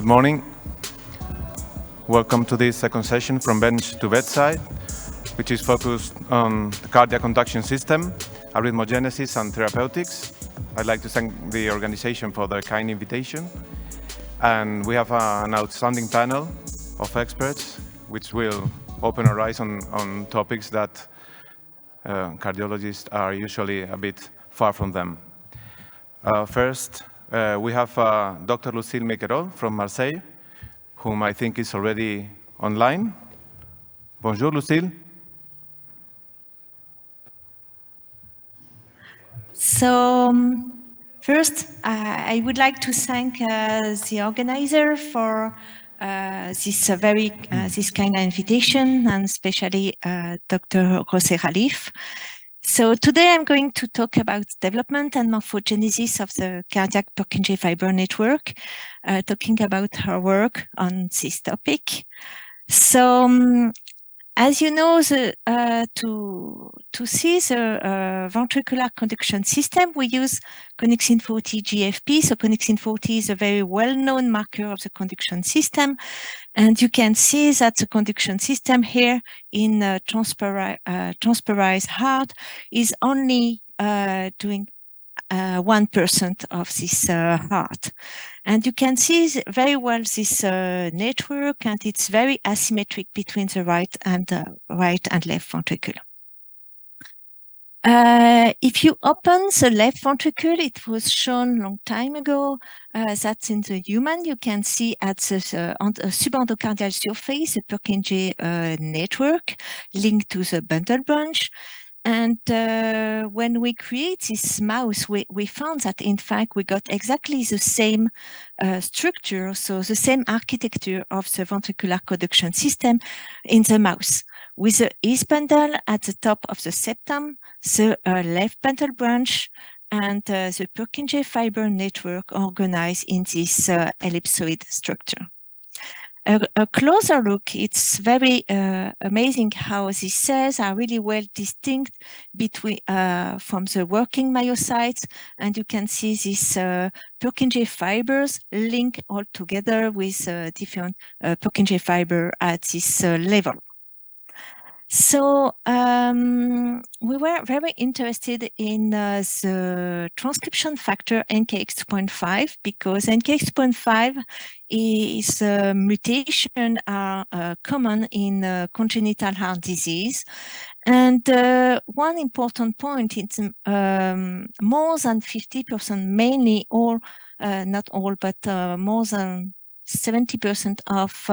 Good morning. Welcome to this second session from bench to bedside, which is focused on the cardiac conduction system, arrhymogenesis, and therapeutics. I'd like to thank the organization for their kind invitation. And we have an outstanding panel of experts, which will open our eyes on topics that cardiologists are usually a bit far from them. First, we have Dr. Lucille Miquerol from Marseille, whom I think is already online. Bonjour, Lucille. So first, I would like to thank the organizer for this kind of invitation, and especially Dr. José Ralif. So today I'm going to talk about development and morphogenesis of the cardiac Purkinje fiber network, talking about her work on this topic. So as you know, to see the ventricular conduction system, we use connexin 40 GFP. So connexin 40 is a very well-known marker of the conduction system. And you can see that the conduction system here in transperized heart is only doing 1% of this heart. And you can see very well this network, and it's very asymmetric between the right and left ventricle. If you open the left ventricle, it was shown a long time ago that in the human, you can see at the subendocardial surface the Purkinje network linked to the bundle branch. And when we create this mouse, we found that, in fact, we got exactly the same structure, so the same architecture of the ventricular conduction system in the mouse, with the east bundle at the top of the septum, the left bundle branch, and the Purkinje fiber network organized in this ellipsoid structure. A closer look, it's very amazing how these cells are really well distinct between from the working myocytes, and you can see these Purkinje fibers linked all together with different Purkinje fiber at this level. So we were very interested in the transcription factor NKX2.5 because NKX2.5 is a mutation common in congenital heart disease. And one important point is more than 50%, mainly all, not all, but more than 70% of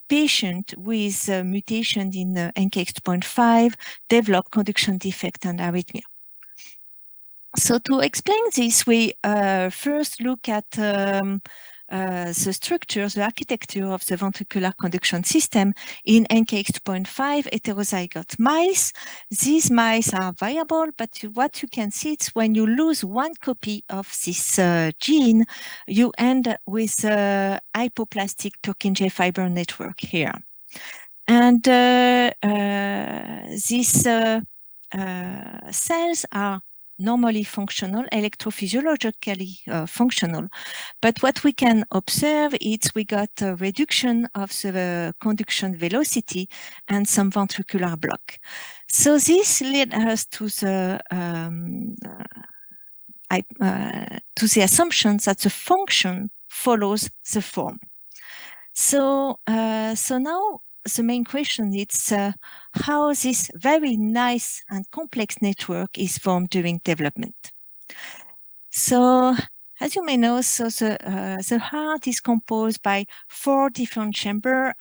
patient with mutation in NKX2.5 develop conduction defect and arrhythmia. So to explain this, we first look at the structure, the architecture of the ventricular conduction system in NKX2.5 heterozygote mice. These mice are viable, but what you can see is when you lose one copy of this gene, you end with a hypoplastic Purkinje fiber network here. And these cells are normally functional, electrophysiologically functional. But what we can observe is we got a reduction of the conduction velocity and some ventricular block. So this led us to the assumption that the function follows the form. So now the main question is how this very nice and complex network is formed during development. So, as you may know, so the heart is composed by 4 different chambers,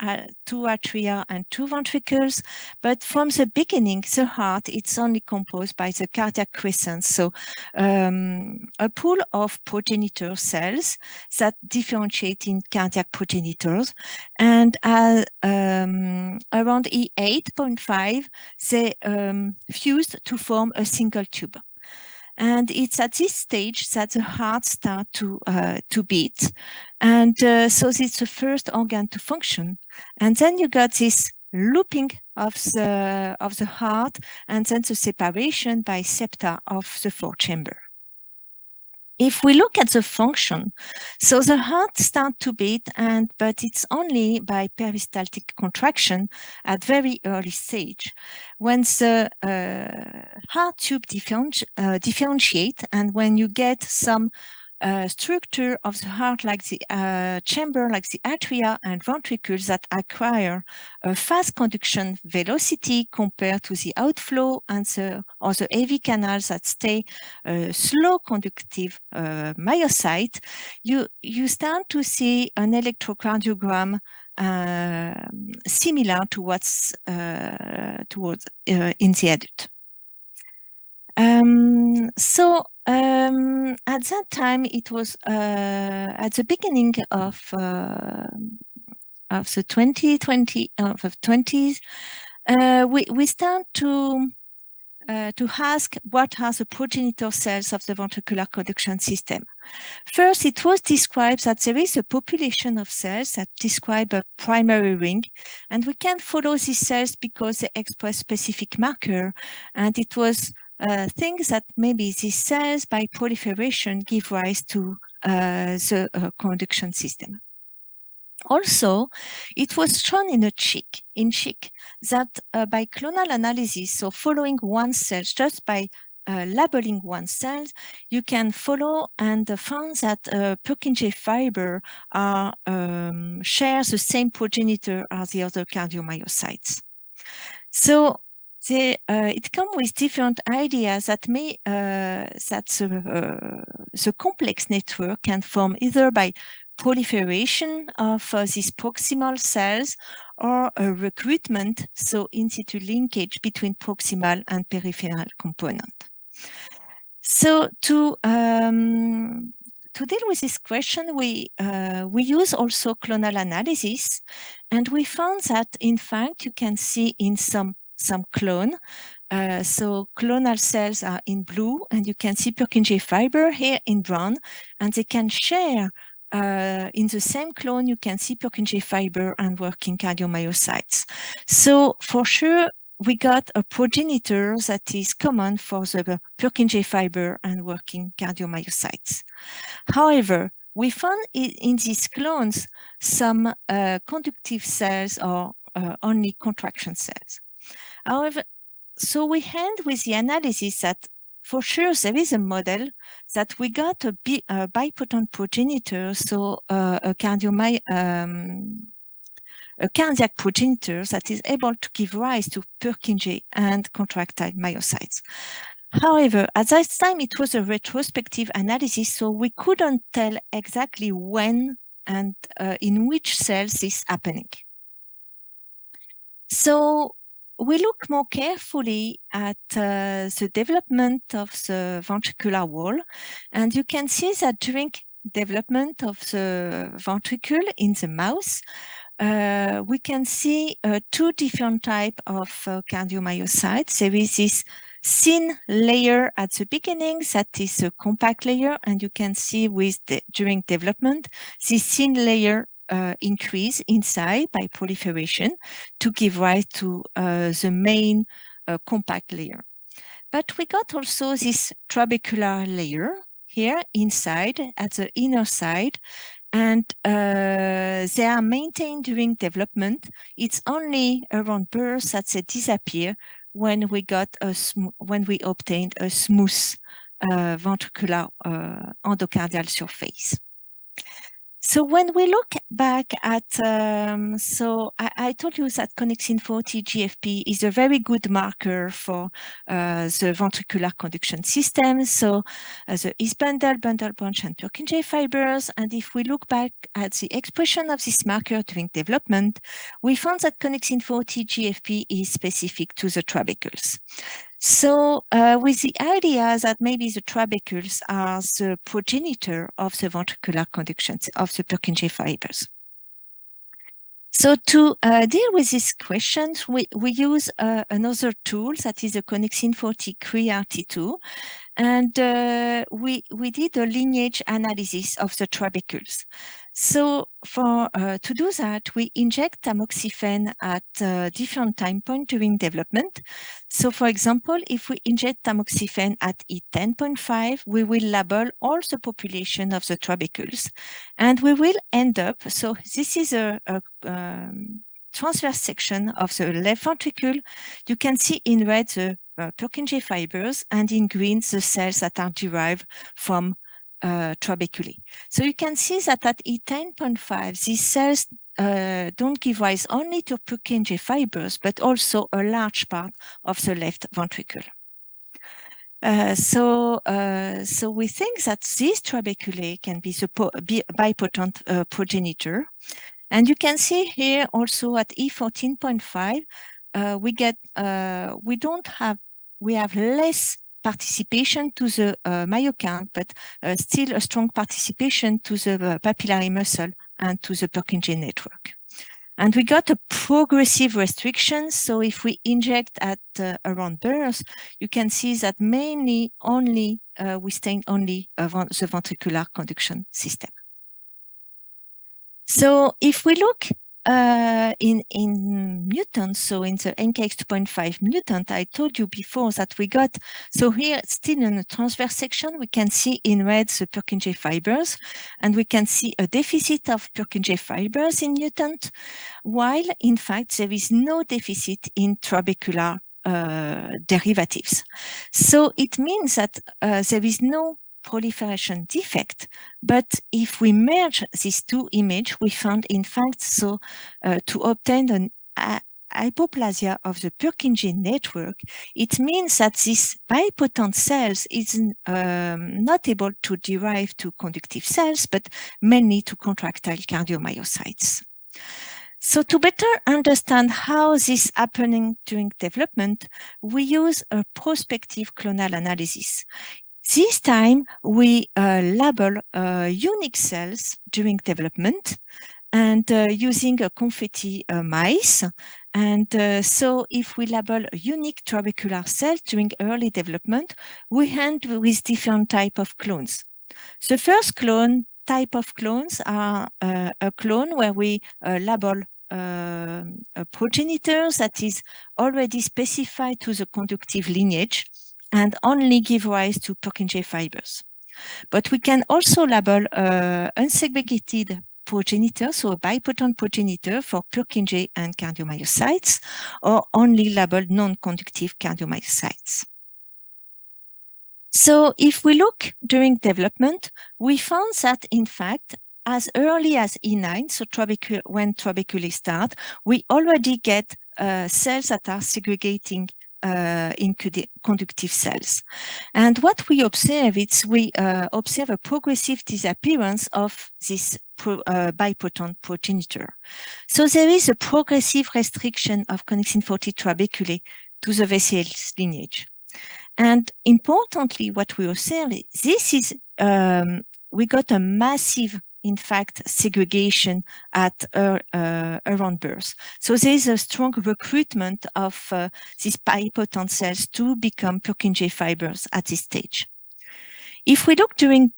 2 atria and 2 ventricles. But from the beginning, the heart it's only composed by the cardiac crescent, so a pool of progenitor cells that differentiate in cardiac progenitors. And around E8.5, they fused to form a single tube. And it's at this stage that the heart starts to beat. And so it's the first organ to function. And then you got this looping of the heart, and then the separation by septa of the 4 chamber. If we look at the function, so the heart starts to beat, but it's only by peristaltic contraction at very early stage. When the heart tube differentiate, and when you get some structure of the heart like the chamber, like the atria and ventricles that acquire a fast conduction velocity compared to the outflow and the AV canals that stay slow conductive myocyte, you start to see an electrocardiogram similar to what's towards in the adult. At that time, it was at the beginning of the 20s, we start to ask what are the progenitor cells of the ventricular conduction system. First, it was described that there is a population of cells that describe a primary ring, and we can follow these cells because they express specific marker, and it was things that maybe these cells by proliferation give rise to the conduction system. Also, it was shown in chick that by clonal analysis, so following one cell just by labeling one cell, you can follow and found that Purkinje fiber shares the same progenitor as the other cardiomyocytes. So it comes with different ideas that may that the complex network can form either by proliferation of these proximal cells or a recruitment, so in situ linkage between proximal and peripheral component. So to deal with this question, we use also clonal analysis, and we found that in fact you can see in some clone. So clonal cells are in blue, and you can see Purkinje fiber here in brown, and they can share in the same clone, you can see Purkinje fiber and working cardiomyocytes. So for sure, we got a progenitor that is common for the Purkinje fiber and working cardiomyocytes. However, we found in these clones some conductive cells or only contraction cells. However, so we end with the analysis that for sure there is a model that we got a bipotent progenitor, so a cardiac progenitor that is able to give rise to Purkinje and contractile myocytes. However, at that time it was a retrospective analysis, so we couldn't tell exactly when and in which cells this is happening. So we look more carefully at the development of the ventricular wall, and you can see that during development of the ventricle in the mouse, we can see two different types of cardiomyocytes. There is this thin layer at the beginning that is a compact layer, and you can see during development, this thin layer increase inside by proliferation to give rise to the main compact layer. But we got also this trabecular layer here inside at the inner side, and they are maintained during development. It's only around birth that they disappear when we obtained a smooth ventricular endocardial surface. So when we look back at, so I told you that connexin 40 GFP is a very good marker for the ventricular conduction system. So the East bundle, bundle branch, and Purkinje fibers. And if we look back at the expression of this marker during development, we found that connexin 40 GFP is specific to the trabecules. So with the idea that maybe the trabecules are the progenitor of the ventricular conduction of the Purkinje fibers. So to deal with these questions, we use another tool that is the connexin 40 CRI-RT2. And we did a lineage analysis of the trabecules. So to do that, we inject tamoxifen at different time points during development. So for example, if we inject tamoxifen at E10.5, we will label all the population of the trabecules. And we will end up, so this is a transverse section of the left ventricle. You can see in red the Purkinje fibers, and in green the cells that are derived from trabeculae. So you can see that at E10.5, these cells don't give rise only to Purkinje fibers, but also a large part of the left ventricle. So we think that these trabeculae can be bipotent progenitor. And you can see here also at E14.5, we have less participation to the myocard, but still a strong participation to the papillary muscle and to the Purkinje network. And we got a progressive restriction. So if we inject at around birth, you can see that mainly only we stain only the ventricular conduction system. So if we look in mutants, so in the NKX2.5 mutant, I told you before that we got, so here still in the transverse section, we can see in red the Purkinje fibers, and we can see a deficit of Purkinje fibers in mutant, while in fact there is no deficit in trabecular derivatives. So it means that there is no proliferation defect, but if we merge these two images, we found in fact so to obtain an hypoplasia of the Purkinje network, it means that this bipotent cells is not able to derive to conductive cells, but mainly to contractile cardiomyocytes. So to better understand how this is happening during development, we use a prospective clonal analysis. This time, we label unique cells during development and using a confetti mice. And so if we label unique trabecular cells during early development, we end with different type of clones. The first type of clones are a clone where we label a progenitor that is already specified to the conductive lineage and only give rise to Purkinje fibers. But we can also label unsegregated progenitor, so a bipotent progenitor for Purkinje and cardiomyocytes, or only label non-conductive cardiomyocytes. So if we look during development, we found that in fact, as early as E9, so when trabeculae start, we already get cells that are segregating in conductive cells. And what we observe is we observe a progressive disappearance of this bipotent progenitor. So there is a progressive restriction of connexin 40 trabeculae to the VCL lineage. And importantly, what we observe is this is, we got a massive, in fact, segregation at around birth. So there is a strong recruitment of these bipotent cells to become Purkinje fibers at this stage. If we look during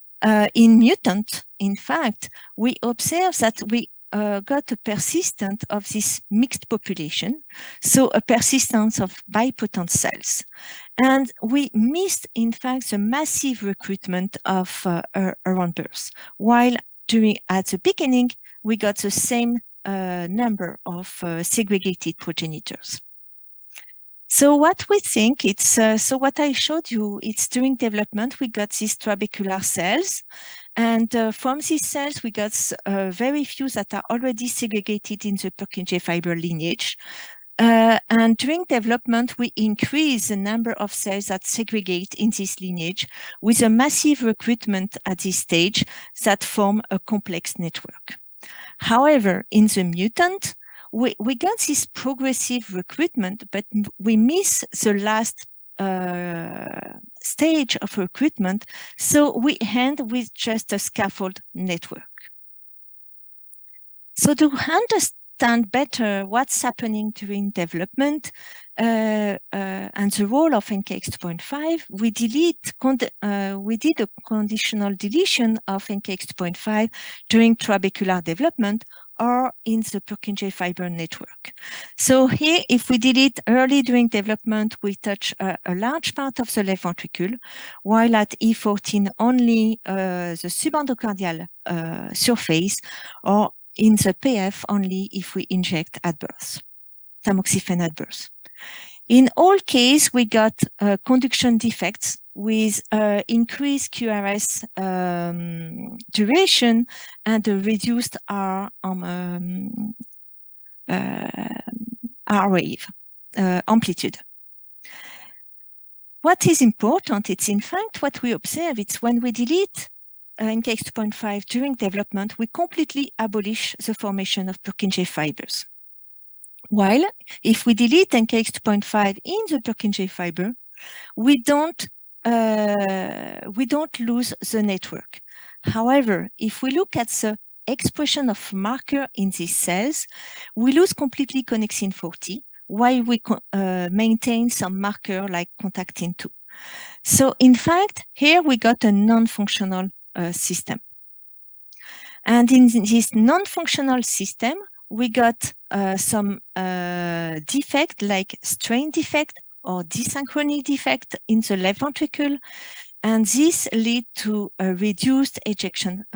in mutant, in fact, we observe that we got a persistence of this mixed population, so a persistence of bipotent cells. And we missed, in fact, the massive recruitment of around birth, while at the beginning, we got the same number of segregated progenitors. So what we think, it's so what I showed you, it's during development, we got these trabecular cells. And from these cells, we got very few that are already segregated in the Purkinje fiber lineage. And during development, we increase the number of cells that segregate in this lineage with a massive recruitment at this stage that form a complex network. However, in the mutant, we got this progressive recruitment, but we miss the last stage of recruitment. So we end with just a scaffold network. So to understand better what's happening during development and the role of NKX2.5, we did a conditional deletion of NKX2.5 during trabecular development or in the Purkinje fiber network. So here, if we did it early during development, we touch a large part of the left ventricle, while at E14 only the subendocardial surface, or in the PF only if we inject at birth, tamoxifen at birth. In all cases, we got conduction defects with increased QRS duration and a reduced R wave amplitude. What is important, it's in fact what we observe, it's when we delete NKX2.5 during development, we completely abolish the formation of Purkinje fibers. While if we delete NKX2.5 in the Purkinje fiber, we don't lose the network. However, if we look at the expression of marker in these cells, we lose completely connexin 40, while we maintain some marker like contactin 2. So in fact, here we got a non-functional system. And in this non-functional system, we got some defect like strain defect or desynchrony defect in the left ventricle, and this lead to a reduced ejection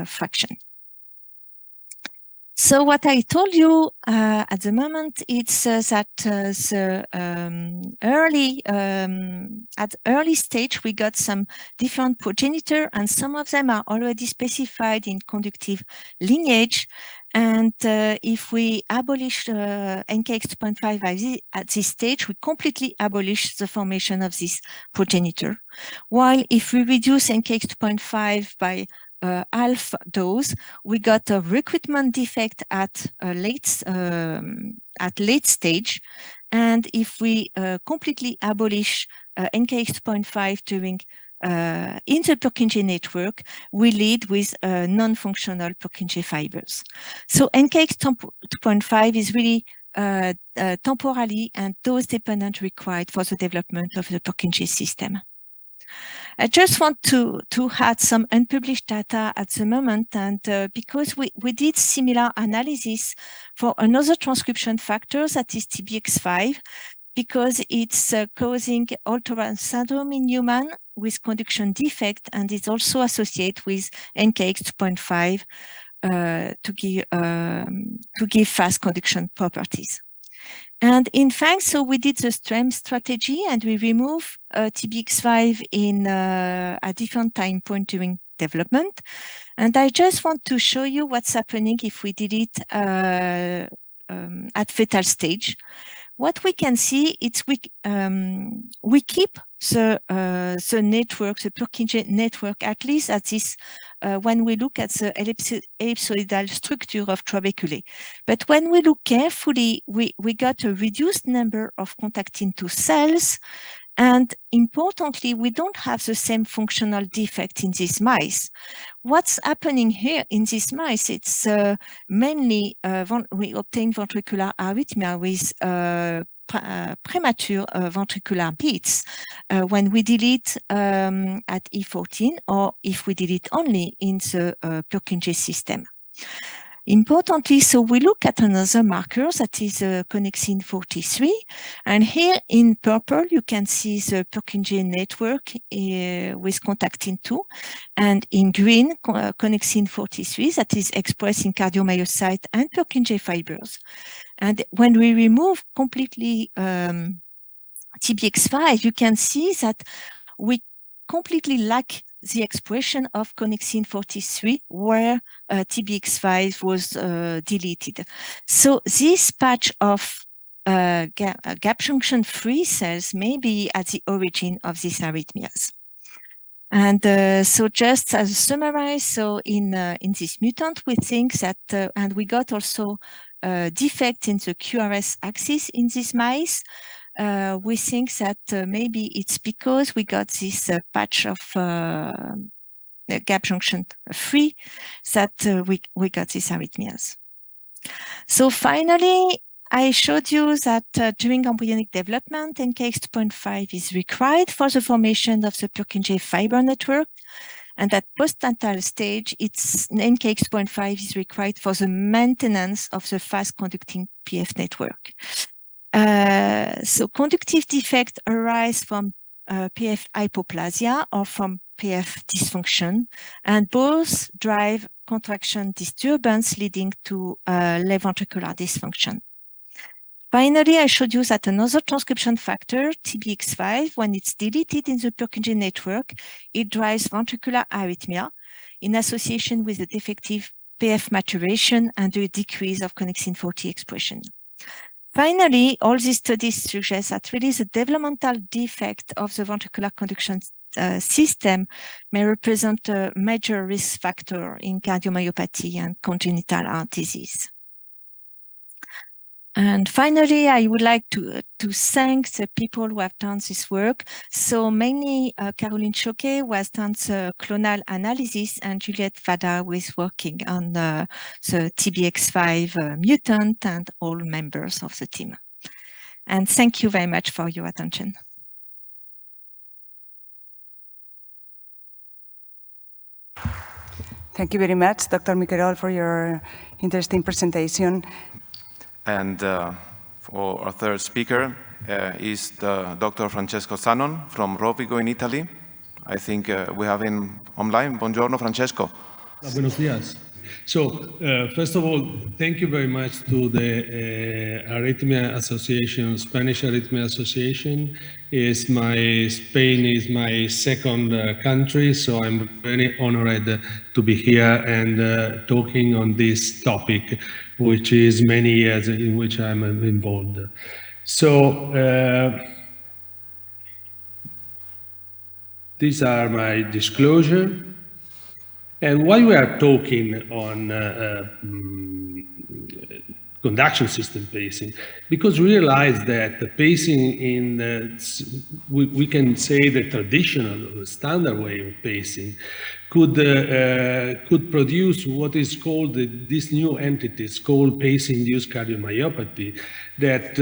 fraction. So what I told you at the moment, it's that at early stage, we got some different progenitor, and some of them are already specified in conductive lineage. And if we abolish NKX2.5 at this stage, we completely abolish the formation of this progenitor. While if we reduce NKX2.5 by half dose, we got a recruitment defect at late stage, and if we completely abolish NKX2.5 during in the Purkinje network, we lead with non-functional Purkinje fibers. So NKX2.5 is really temporally and dose-dependent required for the development of the Purkinje system. I just want to add some unpublished data at the moment, and because we did similar analysis for another transcription factor, that is TBX5, because it's causing Altoran syndrome in human with conduction defect, and it's also associated with NKX2.5 to give fast conduction properties. And in fact, so we did the STREM strategy, and we remove TBX5 in a different time point during development. And I just want to show you what's happening if we did it at fetal stage. What we can see is we keep the network, the Purkinje network, at least at this, when we look at the ellipsoidal structure of trabeculae. But when we look carefully, we got a reduced number of contactin 2 cells. And importantly, we don't have the same functional defect in these mice. What's happening here in these mice, it's mainly we obtain ventricular arrhythmia with premature ventricular beats when we delete at E14, or if we delete only in the Purkinje system. Importantly, so we look at another marker, that is connexin 43, and here in purple you can see the Purkinje network with contactin 2, and in green connexin 43 that is expressed in cardiomyocyte and Purkinje fibers. And when we remove completely TBX5, you can see that we completely lack the expression of connexin 43 where TBX5 was deleted. So this patch of gap junction free cells may be at the origin of these arrhythmias. And so just as a summary, so in this mutant, we think that, and we got also defect in the QRS axis in these mice. We think that maybe it's because we got this patch of gap junction free that we got these arrhythmias. So finally, I showed you that during embryonic development, NKX2.5 is required for the formation of the Purkinje fiber network. And at postnatal stage, NKX2.5 is required for the maintenance of the fast conducting PF network. So conductive defects arise from PF hypoplasia or from PF dysfunction, and both drive contraction disturbance leading to left ventricular dysfunction. Finally, I showed you that another transcription factor, TBX5, when it's deleted in the Purkinje network, it drives ventricular arrhythmia in association with a defective PF maturation and a decrease of connexin 40 expression. Finally, all these studies suggest that really the developmental defect of the ventricular conduction system may represent a major risk factor in cardiomyopathy and congenital heart disease. And finally, I would like to thank the people who have done this work. So mainly Caroline Choquet was done the clonal analysis, and Juliette Fada was working on the TBX5 mutant and all members of the team. And thank you very much for your attention. Thank you very much, Dr. Miquerol, for your interesting presentation. And for our third speaker is Dr. Francesco Zanon from Rovigo in Italy. I think we have him online. Buongiorno, Francesco. Buenos días. So, first of all, thank you very much to the Arrhythmia Association, Spanish Arrhythmia Association. Spain is my second country, so I'm very honored to be here and talking on this topic, which is many years in which I'm involved. So, these are my disclosure. And why we are talking on conduction system pacing? Because we realize that the pacing in, we can say the traditional or standard way of pacing could produce what is called these new entities called pace-induced cardiomyopathy that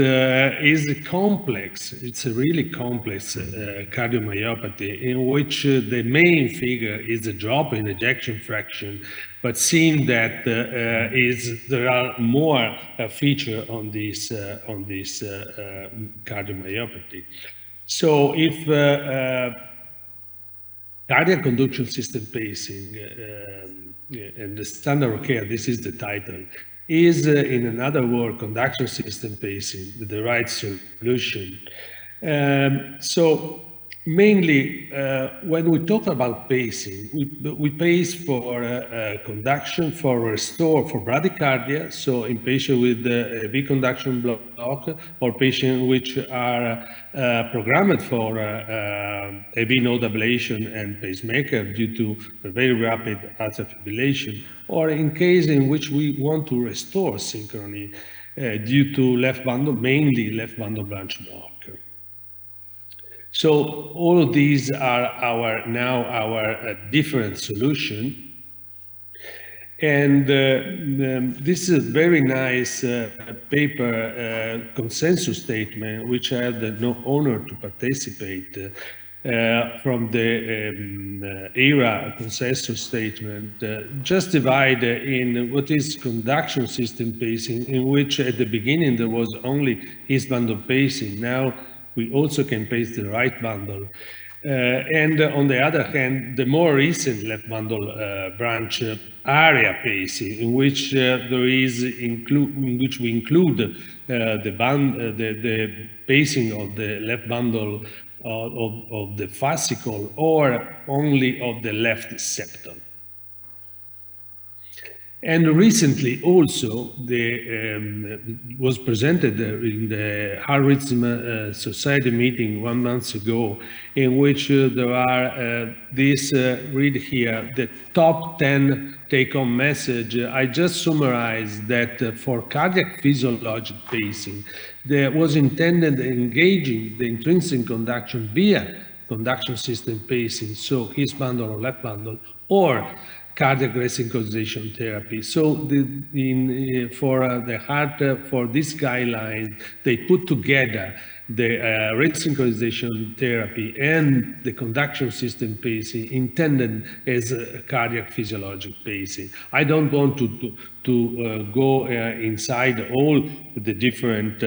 is complex. It's a really complex cardiomyopathy in which the main figure is a drop in ejection fraction, but seeing that there are more features on this cardiomyopathy. So if cardiac conduction system pacing and the standard of care, this is the title, is in another word, conduction system pacing, the right solution. So mainly when we talk about pacing, we pace for conduction, for restore, for bradycardia, so in patients with a V conduction block or patients which are programmed for AV node ablation and pacemaker due to a very rapid atrial fibrillation, or in case in which we want to restore synchrony due to left bundle, mainly left bundle branch block. So all of these are our different solution. And this is a very nice paper, consensus statement, which I had the honor to participate from the ERA consensus statement, just divided in what is conduction system pacing, in which at the beginning there was only east bundle pacing. Now we also can pace the right bundle. And on the other hand, the more recent left bundle branch area pacing, in which in which we include the pacing of the left bundle of the fascicle or only of the left septum. And recently also was presented in the Heart Rhythm Society meeting 1 month ago, in which there are read here, the top 10 take-home message. I just summarized that for cardiac physiologic pacing, there was intended engaging the intrinsic conduction via conduction system pacing, so his bundle or left bundle, or cardiac resynchronization therapy. So for the heart, for this guideline, they put together the resynchronization therapy and the conduction system pacing intended as a cardiac physiologic pacing. I don't want to go inside all the different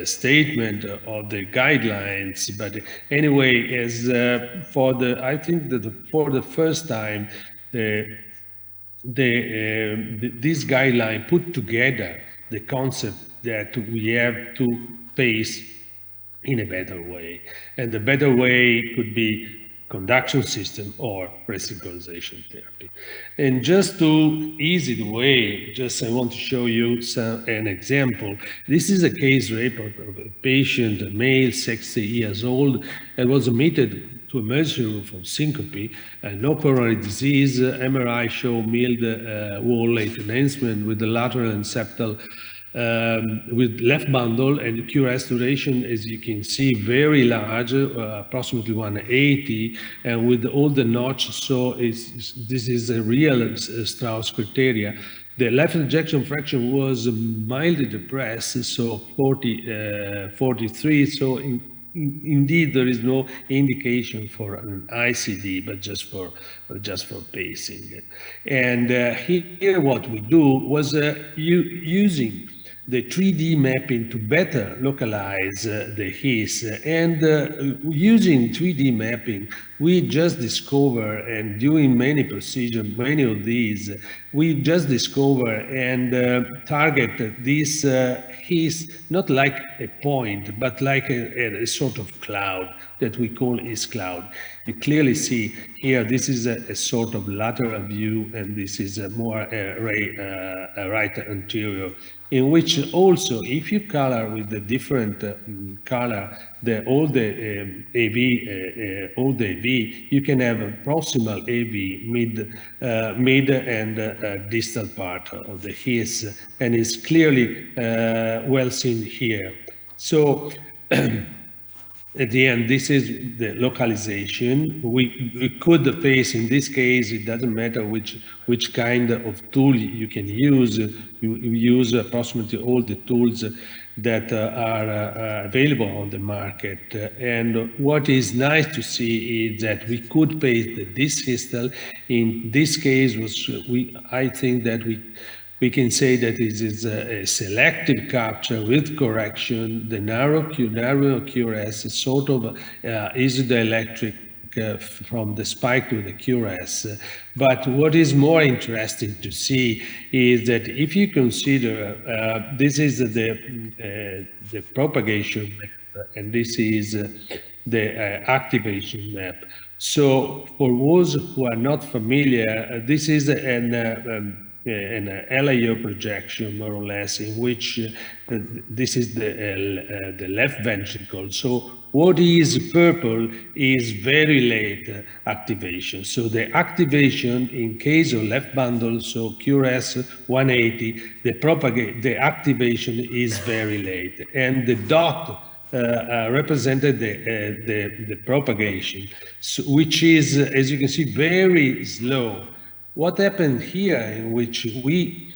statement of the guidelines, but anyway, as I think that for the first time, this guideline put together the concept that we have to pace in a better way, and the better way could be conduction system or resynchronization therapy. And just to ease it away, I want to show you an example. This is a case report of a patient, a male, 60 years old, and was admitted to emergency room from syncope, no coronary disease. MRI show mild wall enhancement with the lateral and septal with left bundle, and the QRS duration, as you can see, very large, approximately 180, and with all the notches. So this is a real Strauss criteria. The left ejection fraction was mildly depressed, so 43. So indeed, there is no indication for an ICD, but just for pacing. And here, what we do was using the 3D mapping to better localize the HIS. And using 3D mapping, we just discover, and doing many procedures, many of these, we just discover and target this HIS, not like a point, but like a sort of cloud that we call HIS cloud. You clearly see here, this is a sort of lateral view, and this is a more right anterior, in which also, if you color with the different color, all the AV, you can have a proximal AV, mid and distal part of the HIS, and it's clearly well seen here. So at the end, this is the localization. We could pace, in this case, it doesn't matter which kind of tool you can use. You use approximately all the tools that are available on the market. And what is nice to see is that we could pace the dysystal. In this case, I think that we can say that it is a selective capture with correction. The narrow QRS is sort of isodielectric from the spike to the QRS. But what is more interesting to see is that if you consider this is the propagation map, and this is the activation map. So for those who are not familiar, this is an LIO projection, more or less, in which this is the left ventricle. So what is purple is very late activation. So the activation in case of left bundle, so QRS 180, the activation is very late, and the dot represented the propagation, so, which is, as you can see, very slow. What happened here, in which we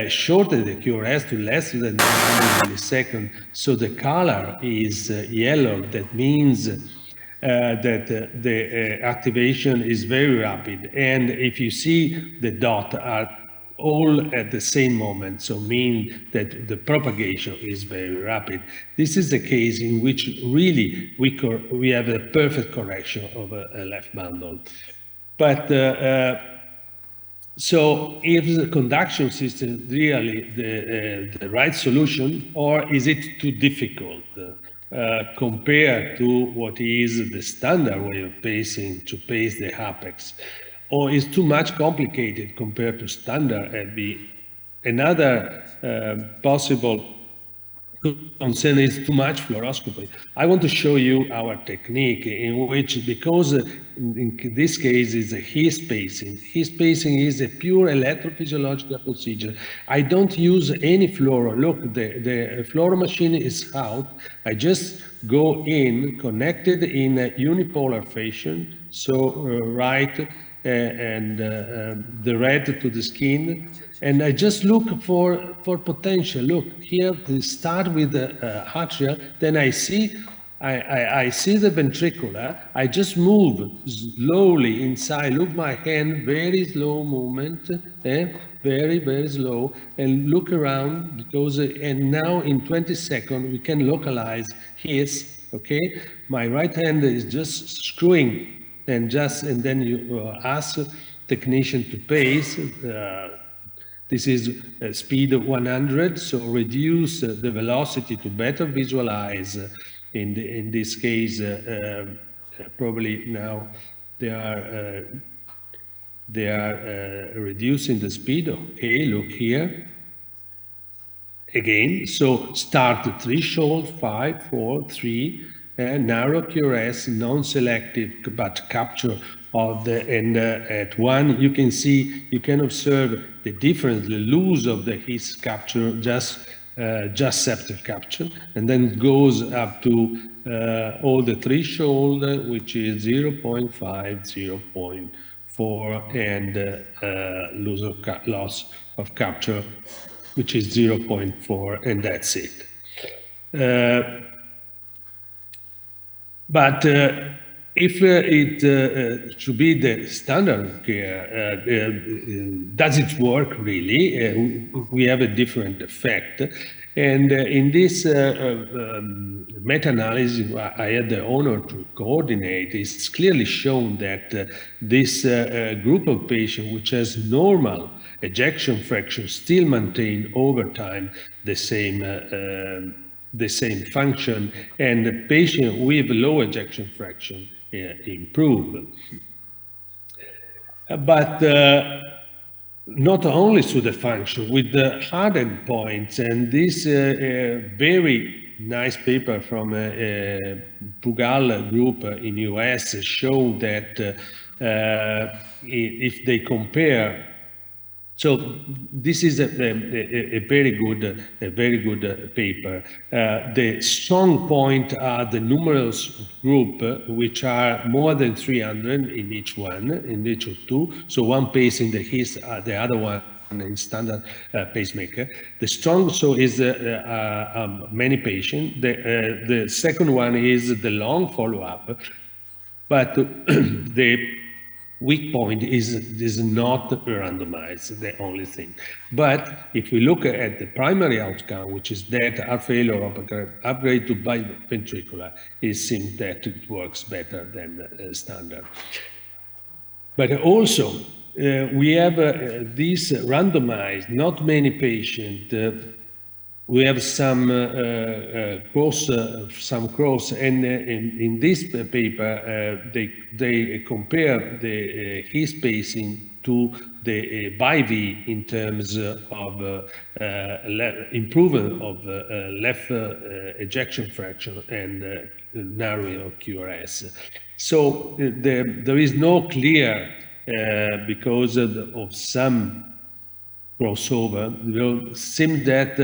shortened the QRS to less than 100 milliseconds, so the color is yellow. That means that the activation is very rapid. And if you see the dot are all at the same moment, so mean that the propagation is very rapid. This is the case in which really we have a perfect correction of a left bundle. But so is the conduction system really the right solution, or is it too difficult compared to what is the standard way of pacing to pace the apex? Or is too much complicated compared to standard LV? Another possible concern is too much fluoroscopy. I want to show you our technique in which, because in this case is a His pacing. His pacing is a pure electrophysiological procedure. I don't use any fluoro. Look, the fluoro machine is out. I just go in, connected in a unipolar fashion, so right and the red to the skin. And I just look for potential. Look here, we start with the atria, then I see the ventricular. I just move slowly inside. Look, my hand, very slow movement, very, very slow, and look around because, and now in 20 seconds, we can localize his, okay? My right hand is just screwing and then you ask technician to pace. This is speed of 100, so reduce the velocity to better visualize. In this case, probably now they are reducing the speed. Okay, look here. Again, so start the threshold, 5, 4, 3, narrow QRS, non-selective, but capture of the, and at 1, you can see, you can observe the difference, the loss of the His capture, just septal capture, and then it goes up to all the threshold, which is 0.5, 0.4, and loss of capture, which is 0.4, and that's it. But if it should be the standard care, does it work really? We have a different effect. And in this meta-analysis I had the honor to coordinate, it's clearly shown that this group of patients which has normal ejection fraction still maintain over time the same function, and the patient with low ejection fraction improve. But not only to the function, with the hard endpoints, and this very nice paper from Pugal group in US show that if they compare. So this is a very good paper. The strong point are the numerous group, which are more than 300 in each one, in each of two. So one pacing the His, the other one in standard pacemaker. The strong so is many patients. The second one is the long follow-up, but the weak point is not randomized, the only thing. But if we look at the primary outcome, which is that heart failure of upgrade to biventricular, it seems that it works better than standard. But also, we have this randomized, not many patients. We have some cross, and in this paper they compare the His pacing to the BIV in terms of improvement of left ejection fraction and narrow QRS. So there is no clear because of some crossover. It will seem that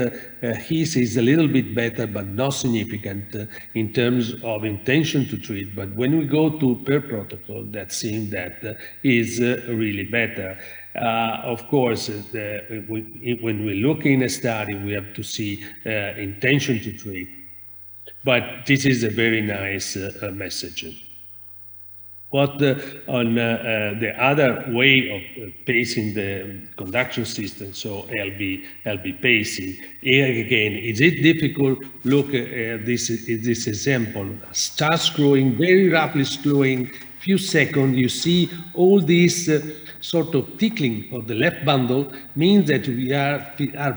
His is a little bit better, but not significant in terms of intention to treat. But when we go to per protocol, that seems that is really better. Of course, when we look in a study, we have to see intention to treat. But this is a very nice message. What on the other way of pacing the conduction system, so LB pacing, here again, is it difficult? Look at this example. Start screwing, very rapidly screwing, few seconds, you see all these sort of tickling of the left bundle means that we are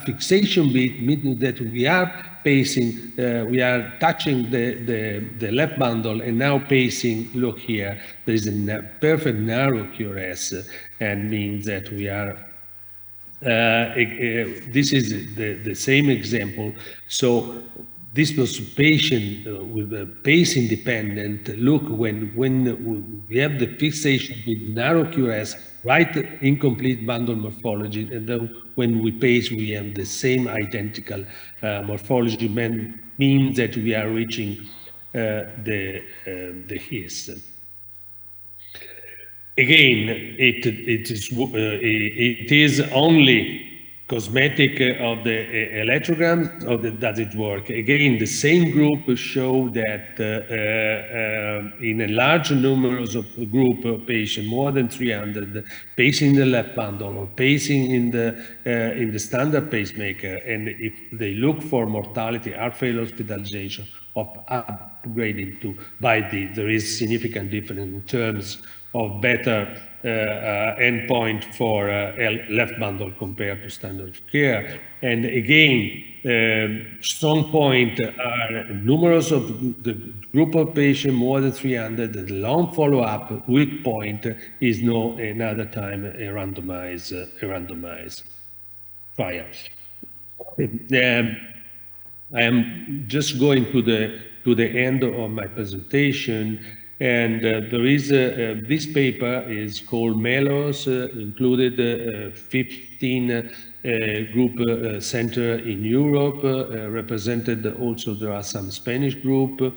fixation beat, meaning that we are pacing, we are touching the left bundle and now pacing. Look here, there is a perfect narrow QRS and means that we are This is the same example. So this was patient with a pace independent. Look, when we have the fixation with narrow QRS, right incomplete bundle morphology, and then when we pace, we have the same identical morphology, means that we are reaching the HIS. Again, it is only cosmetic of the electrograms, or does it work? Again, the same group show that in a large numbers of group of patients, more than 300, pacing the left bundle or pacing in the standard pacemaker, and if they look for mortality, heart failure hospitalization, of upgrading to BID, there is significant difference in terms of better endpoint for left bundle compared to standard of care. And again, strong point are numerous of the group of patients, more than 300, the long follow-up, weak point is no another time a randomized trial. I am just going to the end of my presentation, and there is this paper is called MELOS, included 15 group center in Europe, represented also. There are some Spanish group.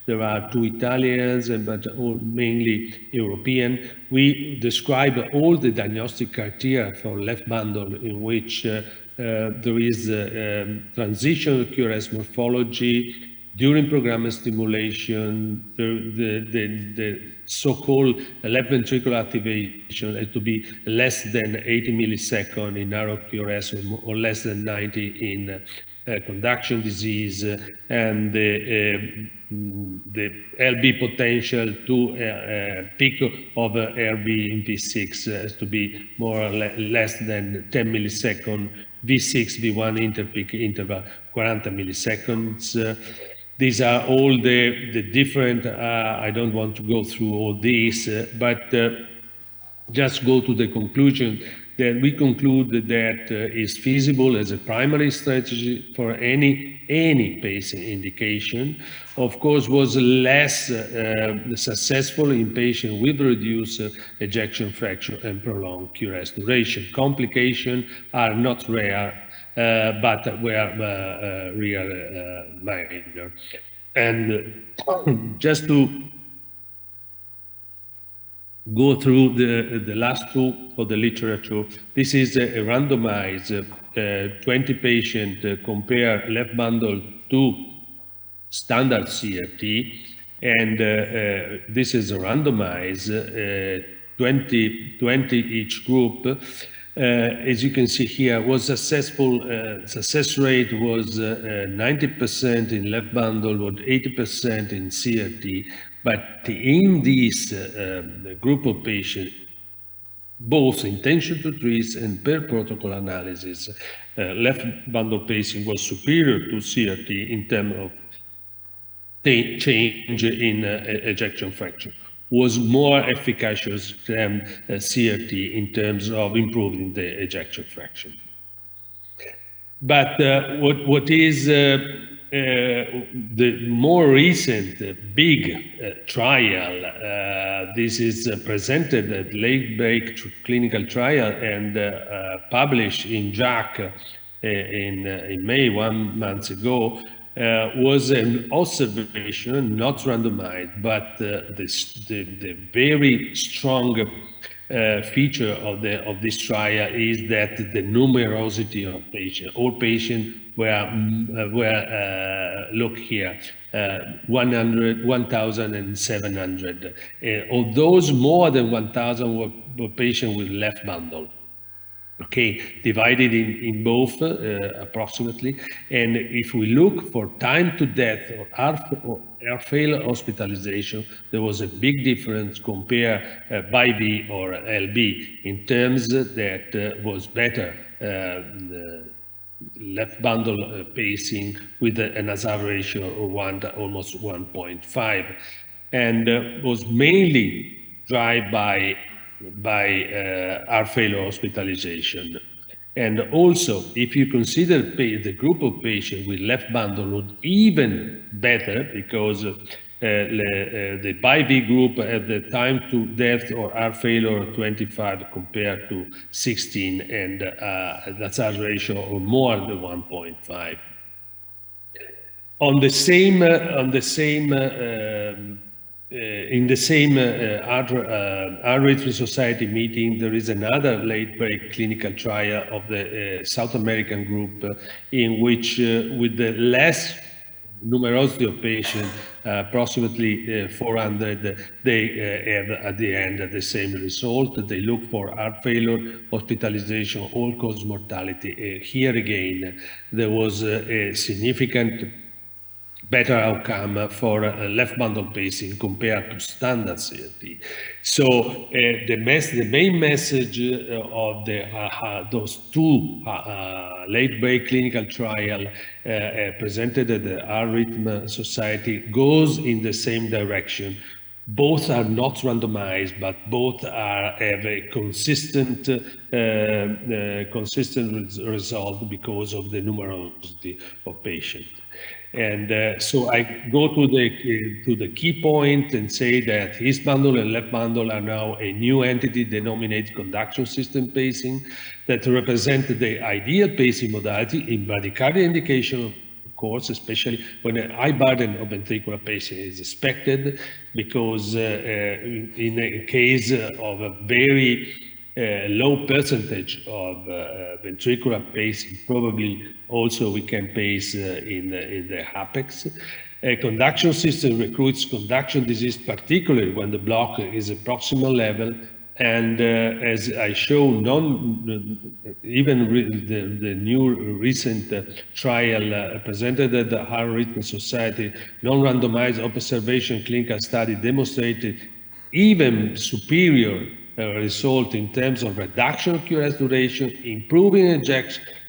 There are 2 Italians, but all mainly European. We describe all the diagnostic criteria for left bundle in which there is transitional QRS morphology during programmed stimulation, the so-called left ventricular activation has to be less than 80 milliseconds in narrow QRS or less than 90 in conduction disease, and the LB potential to peak of RB in V6 has to be more or less than 10 milliseconds, V6, V1 interpeak interval 40 milliseconds. These are all the different, I don't want to go through all these, but just go to the conclusion that we conclude that is feasible as a primary strategy for any pacing indication. Of course, was less successful in patients with reduced ejection fraction and prolonged QRS duration. Complications are not rare, but were real minor. And just to go through the last 2 of the literature. This is a randomized 20 patient compare left bundle to standard CRT, and this is a randomized 20 each group. As you can see here, was successful. Success rate was 90% in left bundle, or 80% in CRT. But in this group of patients, both intention to treat and per protocol analysis, left bundle pacing was superior to CRT in terms of change in ejection fraction, was more efficacious than CRT in terms of improving the ejection fraction. But what is the more recent big trial, this is presented at late break clinical trial and published in JACC in May, 1 month ago, was an observation, not randomized, but the very strong feature of this trial is that the numerosity of patients, all patients were look here, 1,700. Of those, more than 1,000 were patients with left bundle. Okay, divided in both approximately. And if we look for time to death or heart failure hospitalization, there was a big difference compared BID or LB in terms that was better left bundle pacing with an hazard ratio of almost 1.5, and was mainly driven by heart failure hospitalization. And also, if you consider the group of patients with left bundle, even better, because the PIV group had the time to death or heart failure of 25 compared to 16, and that's a ratio of more than 1.5. In the same Arrhythmia Society meeting, there is another late-break clinical trial of the South American group in which, with the less numerosity of patients, approximately 400, they have at the end the same result. They look for heart failure, hospitalization, all-cause mortality. Here again, there was a significant better outcome for left bundle pacing compared to standard CRT. So the main message of those two late-break clinical trial presented at the Arrhythmia Society goes in the same direction. Both are not randomized, but both have a consistent result because of the numerosity of patients. And so I go to the key point and say that his bundle and left bundle are now a new entity denominated conduction system pacing that represent the ideal pacing modality in bradycardia indication, of course, especially when a high burden of ventricular pacing is expected, because in a case of a very low percentage of ventricular pacing, probably also we can pace in the apex. A conduction system recruits conduction disease, particularly when the block is a proximal level. And as I show, even the new recent trial presented at the Arrhythmia Society, non-randomized observation clinical study demonstrated even superior result in terms of reduction of QRS duration, improving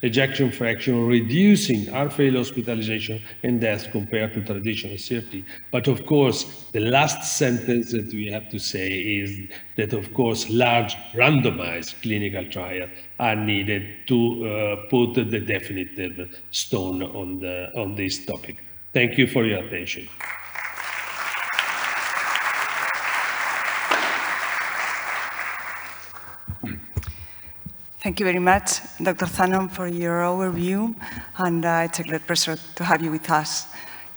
ejection fraction, reducing heart failure hospitalization and death compared to traditional CRT. But of course, the last sentence that we have to say is that, of course, large randomized clinical trials are needed to put the definitive stone on this topic. Thank you for your attention. Thank you very much, Dr. Zanon, for your overview, and it's a great pleasure to have you with us.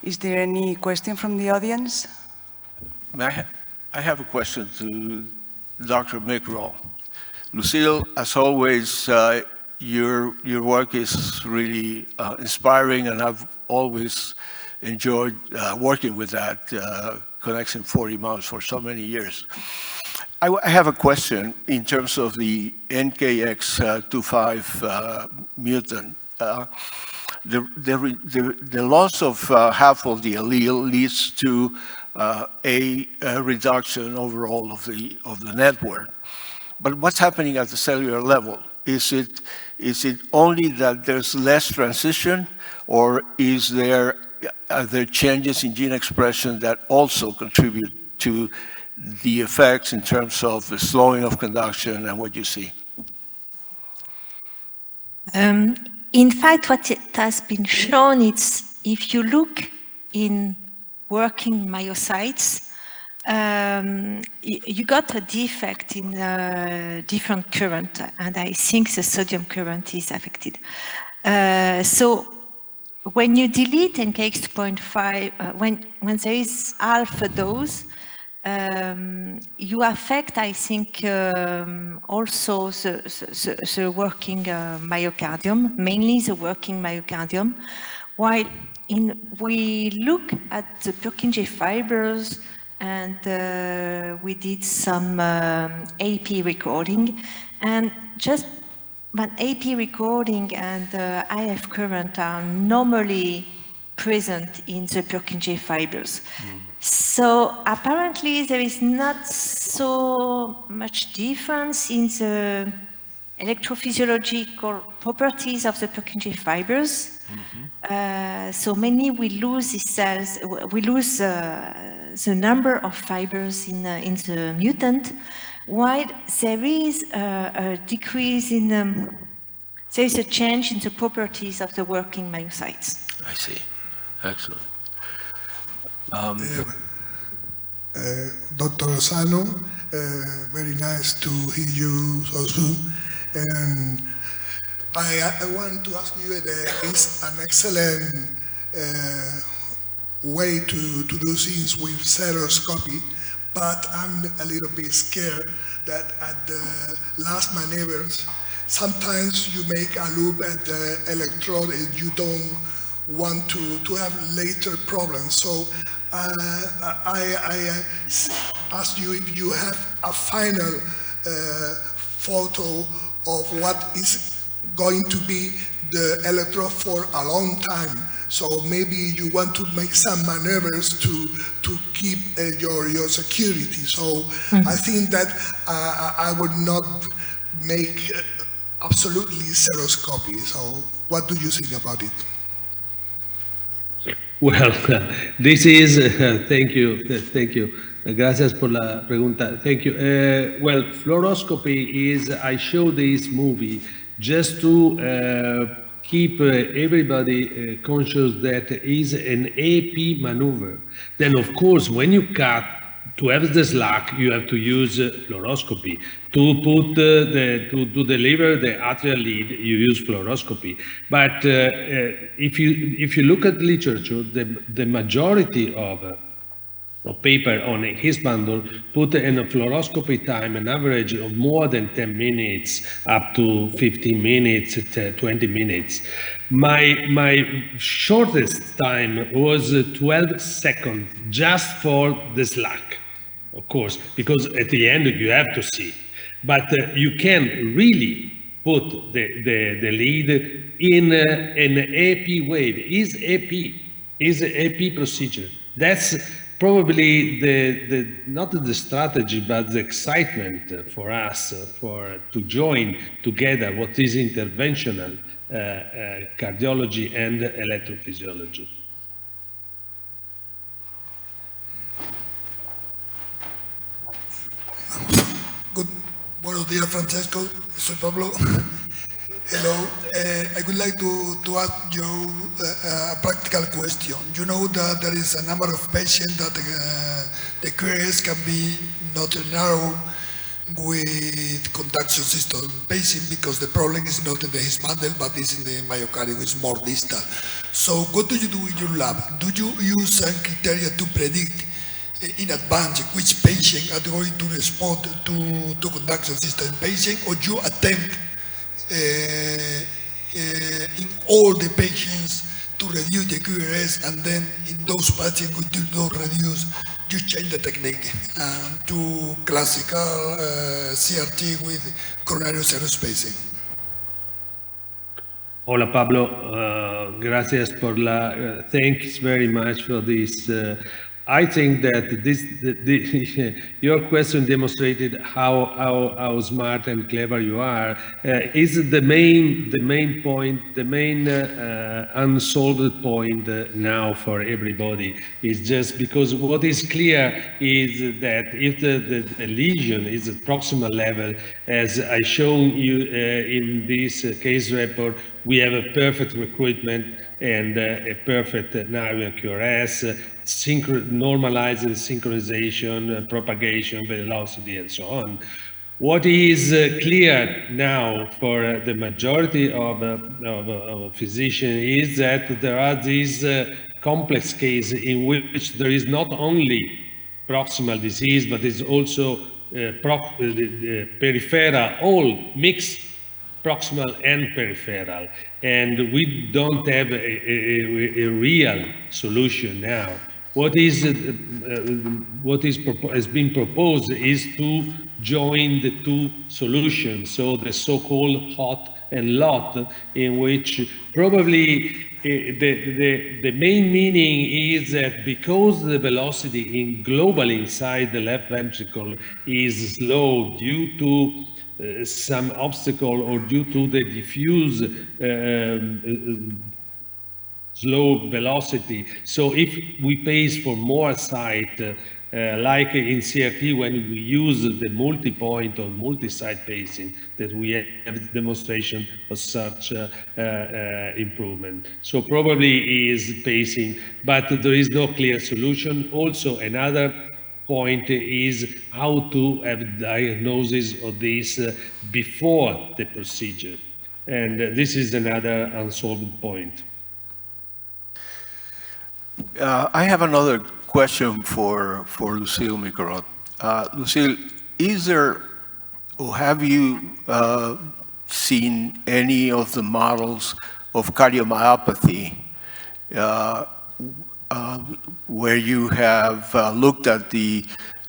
Is there any question from the audience? I have a question to Dr. Miquerol. Lucille, as always, your work is really inspiring, and I've always enjoyed working with that connection 40 miles for so many years. I have a question in terms of the NKX25 mutant. The loss of half of the allele leads to a reduction overall of the network. But what's happening at the cellular level? Is it only that there's less transition, or are there changes in gene expression that also contribute to the effects in terms of the slowing of conduction and what you see? In fact, what it has been shown is if you look in working myocytes, you got a defect in different current, and I think the sodium current is affected. So when you delete NKX2.5, when there is alpha dose, you affect, I think, also the working myocardium, mainly the working myocardium. While we look at the Purkinje fibers, and we did some AP recording, and just when AP recording and IF current are normally present in the Purkinje fibers. So apparently there is not so much difference in the electrophysiological properties of the Purkinje fibers. So mainly we lose these cells, we lose the number of fibers in the mutant, while there is a decrease in there is a change in the properties of the working myocytes. I see. Excellent. Dr. Zanon, very nice to hear you so soon. And I want to ask you, it's an excellent way to do things with stereoscopy, but I'm a little bit scared that at the last maneuvers, sometimes you make a loop at the electrode and you don't want to have later problems. So I ask you if you have a final photo of what is going to be the electrode for a long time. So maybe you want to make some maneuvers to keep your security. So I think that I would not make absolutely stereoscopy. So what do you think about it? Well, this is, thank you. Gracias por la pregunta. Thank you. Well, fluoroscopy is, I show this movie just to keep everybody conscious that is an AP maneuver. Then, of course, when you cut, to have the slack, you have to use fluoroscopy. To put to deliver the atrial lead, you use fluoroscopy. But if you look at literature, the majority of paper on his bundle put in a fluoroscopy time an average of more than 10 minutes up to 15 minutes, 20 minutes. My shortest time was 12 seconds just for the slack, of course, because at the end you have to see. But you can really put the lead in an AP wave. Is AP procedure. That's probably not the strategy, but the excitement for us to join together what is interventional cardiology and electrophysiology. Good. Buenos días, Francesco. Soy Pablo. Hello. I would like to ask you a practical question. You know that there is a number of patients that the QRS can be not narrow with conduction system pacing because the problem is not in the his bundle but is in the myocardium, it's more distal. So what do you do in your lab? Do you use some criteria to predict in advance which patient are going to respond to conduction system pacing, or you attempt in all the patients to reduce the QRS, and then in those patients who do not reduce, you change the technique to classical CRT with coronary zero spacing? Hola Pablo, gracias por la, thanks very much for this. I think that your question demonstrated how smart and clever you are. Is the main point, the main unsolved point now for everybody is just because what is clear is that if the lesion is at proximal level, as I shown you in this case report, we have a perfect recruitment and a perfect narrowing QRS, normalizing synchronization, propagation, velocity, and so on. What is clear now for the majority of physicians is that there are these complex cases in which there is not only proximal disease, but it's also peripheral, all mixed proximal and peripheral, and we don't have a real solution now. What has been proposed is to join the two solutions, so the so-called hot and lot, in which probably the main meaning is that because the velocity globally inside the left ventricle is slow due to some obstacle or due to the diffuse slow velocity. So if we pace for more site, like in CRT when we use the multi-point or multi-site pacing, that we have demonstration of such improvement. So probably is pacing, but there is no clear solution. Also, another point is how to have diagnosis of this before the procedure. And this is another unsolved point. I have another question for Lucille Miquerol. Lucille, is there, or have you seen any of the models of cardiomyopathy where you have looked at the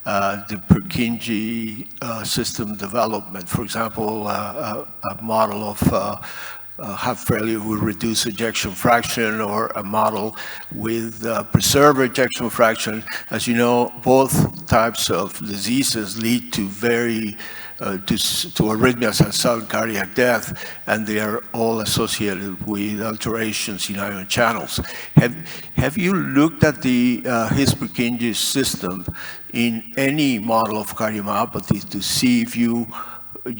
Purkinje system development? For example, a model of heart failure with reduced ejection fraction, or a model with preserved ejection fraction. As you know, both types of diseases lead to to arrhythmias and sudden cardiac death, and they are all associated with alterations in ion channels. Have you looked at his Purkinje system in any model of cardiomyopathy to see if you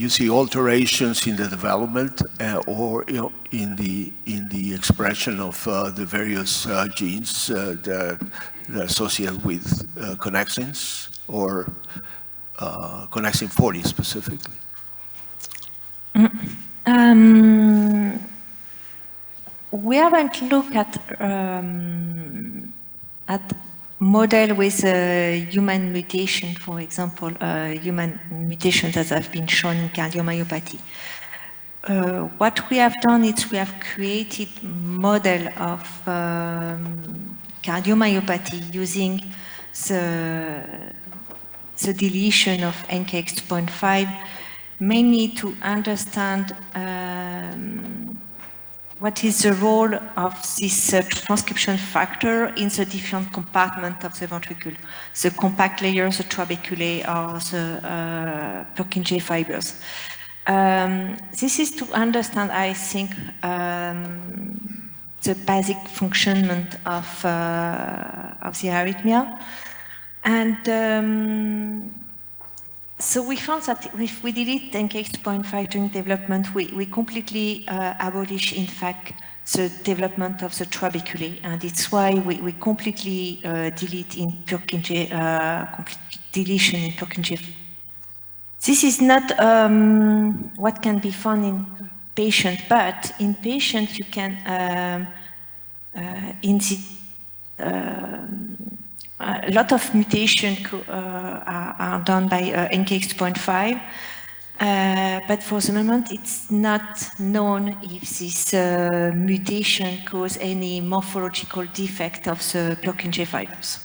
see alterations in the development or in the expression of the various genes that are associated with connexins, or connexin 40 specifically? We haven't looked at model with human mutation, for example, human mutations that have been shown in cardiomyopathy. What we have done is we have created model of cardiomyopathy using the deletion of NKX2.5, mainly to understand what is the role of this transcription factor in the different compartments of the ventricle, the compact layers, the trabeculae, or the Purkinje fibers. This is to understand, I think, the basic functionment of the arrhythmia. And so we found that if we delete NKX2.5 during development, we completely abolish, in fact, the development of the trabeculae, and it's why we completely delete in Purkinje, complete deletion in Purkinje. This is not what can be found in patients, but in patients you can, a lot of mutations are done by NKX2.5, but for the moment it's not known if this mutation causes any morphological defect of the Purkinje fibers,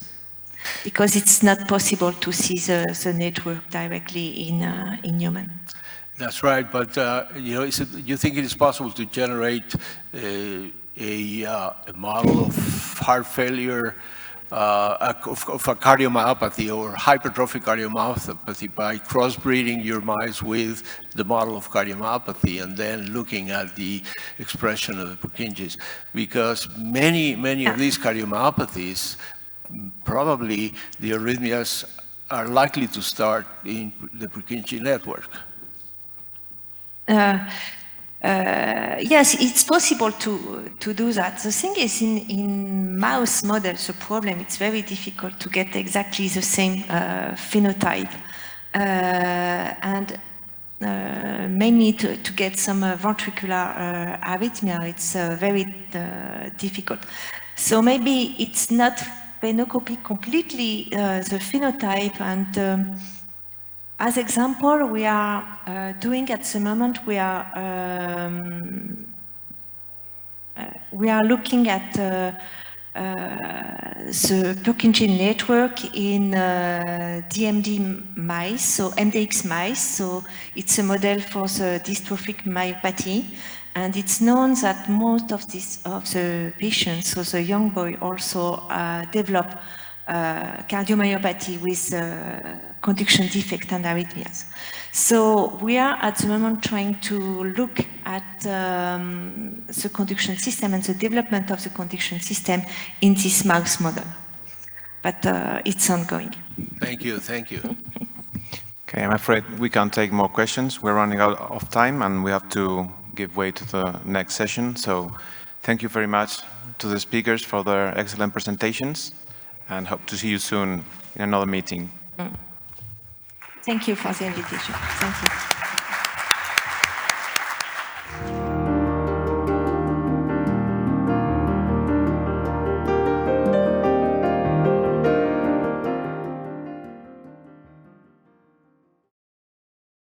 because it's not possible to see the network directly in human. That's right, but you think it is possible to generate a model of heart failure, of a cardiomyopathy or hypertrophic cardiomyopathy by crossbreeding your mice with the model of cardiomyopathy and then looking at the expression of the Purkinjes? Because many of these cardiomyopathies, probably the arrhythmias are likely to start in the Purkinje network. Yes, it's possible to do that. The thing is, in mouse models, the problem, it's very difficult to get exactly the same phenotype. And mainly to get some ventricular arrhythmia, it's very difficult. So maybe it's not phenocopy completely the phenotype, and as example, we are doing at the moment, we are looking at the Purkinje network in DMD mice, so MDX mice. So it's a model for the dystrophic myopathy, and it's known that most of the patients, so the young boy, also develop cardiomyopathy with conduction defect and arrhythmias. So we are at the moment trying to look at the conduction system and the development of the conduction system in this mouse model. but it's ongoing. Thank you, thank you. Okay, I'm afraid we can't take more questions. We're running out of time and we have to give way to the next session. So thank you very much to the speakers for their excellent presentations and hope to see you soon in another meeting. Thank you for the invitation. Thank you.